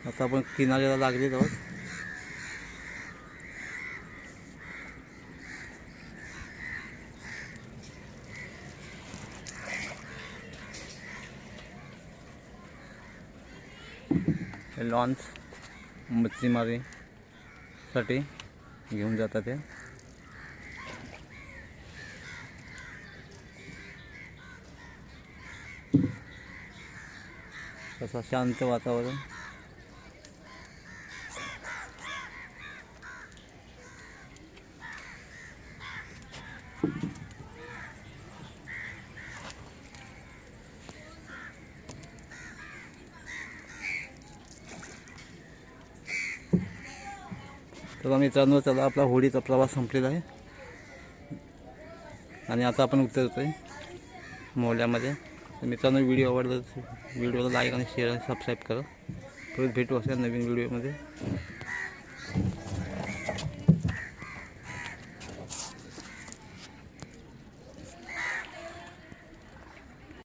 आता आपण किनाऱ्याला लागले आहोत. लॉन्च मच्छीमारीसाठी घेऊन जातात ते. तसं शांत वातावरण. तर मित्रांनो, चला आपला होडीचा प्रवास संपलेला आहे आणि आता आपण उतरतोय मोहल्यामध्ये. तर मित्रांनो, व्हिडिओ आवडला तर व्हिडिओला लाईक आणि शेअर आणि सबस्क्राईब करा. परत भेटू अशा नवीन व्हिडिओमध्ये.